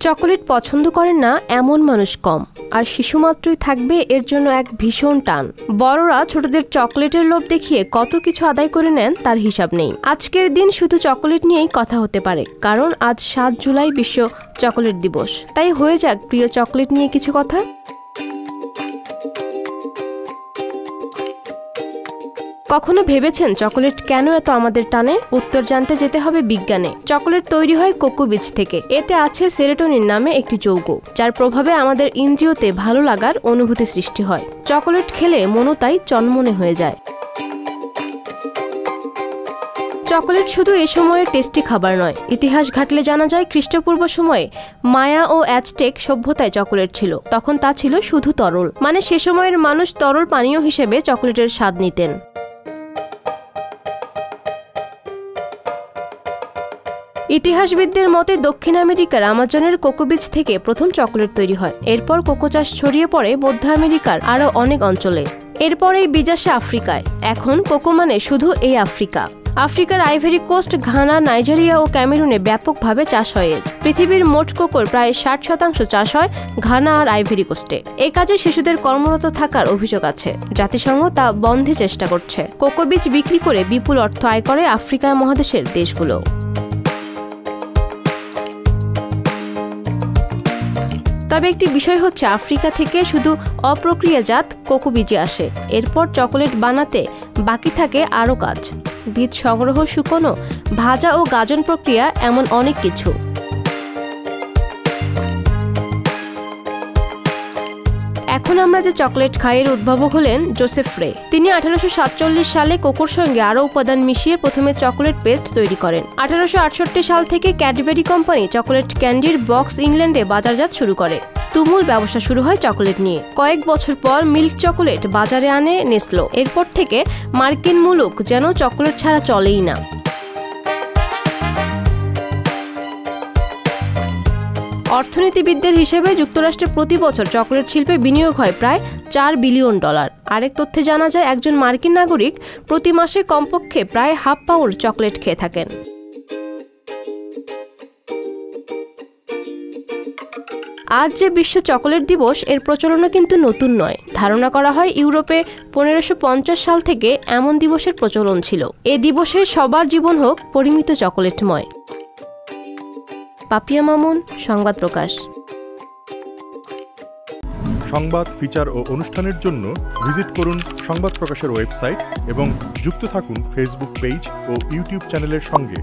Chocolate পছন্দ করেন না এমন মানুষ কম, আর শিশু মাত্রই থাকবে এর জন্য এক ভীষণ টান। বড়রা ছোটদের চকোলেটের লোভ দেখিয়ে কত কিছু আদায় করে নেন তার হিসাব নেই। আজকের দিন শুধু চকোলেট নিয়েই কথা হতে পারে, কারণ আজ ৭ জুলাই বিশ্ব চকোলেট দিবস। তাই হয়ে যাক প্রিয় চকোলেট নিয়ে কিছু কথা। কখনো ভেবেছেন চকোলেট কেন এত আমাদের টানে? উত্তর জানতে যেতে হবে বিজ্ঞানে। চকোলেট তৈরি হয় কোকো বীজ থেকে। এতে আছে সেরোটোনিন নামে একটি যৌগ, যার প্রভাবে আমাদের ইন্দ্রিয়তে ভালো লাগার অনুভূতি সৃষ্টি হয়। চকোলেট খেলে মনও তাই চনমনে হয়ে যায়। চকোলেট শুধু এ সময়ের টেস্টি খাবার নয়। ইতিহাস ঘাটলে জানা যায় খ্রিস্টপূর্ব সময়ে মায়া ও অ্যাজটেক সভ্যতায় চকোলেট ছিল। তখন তা ছিল শুধু তরল, মানে সে সময়ের মানুষ তরল পানীয় হিসেবে চকোলেটের স্বাদ নিতেন। ইতিহাসবিদদের মতে দক্ষিণ আমেরিকার আমাজনের কোকো বীজ থেকে প্রথম চকোলেট তৈরি হয়। এরপর কোকো চাষ ছড়িয়ে পড়ে মধ্য আমেরিকার আরও অনেক অঞ্চলে। এরপর এই বীজ আসে আফ্রিকায়। এখন কোকো মানে শুধু এই আফ্রিকা। আফ্রিকার আইভরি কোস্ট, ঘানা, নাইজেরিয়া ও ক্যামেরুনে ব্যাপকভাবে চাষ হয় এর। পৃথিবীর মোট কোকোর প্রায় 60% চাষ হয় ঘানা আর আইভরি কোস্টে। এই কাজে শিশুদের কর্মরত থাকার অভিযোগ আছে। জাতিসংঘ তা বন্ধে চেষ্টা করছে। কোকো বীজ বিক্রি করে বিপুল অর্থ আয় করে আফ্রিকা মহাদেশের দেশগুলো। তবে একটি বিষয় হচ্ছে, আফ্রিকা থেকে শুধু অপ্রক্রিয়াজাত কোকো বীজই আসে। এরপর চকোলেট বানাতে বাকি থাকে আরও কাজ। বীজ সংগ্রহ, শুকনো, ভাজা ও গাজন প্রক্রিয়া, এমন অনেক কিছু। এখন আমরা যে চকোলেট খাই এর উদ্ভাবক হলেন জোসেফ রে। তিনি 1847 সালে কোকোর সঙ্গে আরও উপাদান মিশিয়ে প্রথমে চকোলেট পেস্ট তৈরি করেন। 1868 সাল থেকে ক্যাডবেরি কোম্পানি চকোলেট ক্যান্ডির বক্স ইংল্যান্ডে বাজারজাত শুরু করে। তুমুল ব্যবসা শুরু হয় চকোলেট নিয়ে। কয়েক বছর পর মিল্ক চকোলেট বাজারে আনে নেসলো। এরপর থেকে মার্কিন মুলুক যেন চকোলেট ছাড়া চলেই না। অর্থনীতিবিদদের হিসেবে যুক্তরাষ্ট্রে প্রতি বছর চকোলেট শিল্পে বিনিয়োগ হয় প্রায় $4 বিলিয়ন। আরেক তথ্যে জানা যায় একজন মার্কিন নাগরিক প্রতি মাসে কমপক্ষে প্রায় ½ পাউন্ড চকোলেট খেয়ে থাকেন। আজ যে বিশ্ব চকোলেট দিবস, এর প্রচলনও কিন্তু নতুন নয়। ধারণা করা হয় ইউরোপে 1550 সাল থেকে এমন দিবসের প্রচলন ছিল। এ দিবসে সবার জীবন হোক পরিমিত চকোলেটময়। পাপিয়া মামুন, সংবাদ প্রকাশ। সংবাদ, ফিচার ও অনুষ্ঠানের জন্য ভিজিট করুন সংবাদ প্রকাশের ওয়েবসাইট এবং যুক্ত থাকুন ফেসবুক পেজ ও ইউটিউব চ্যানেলের সঙ্গে।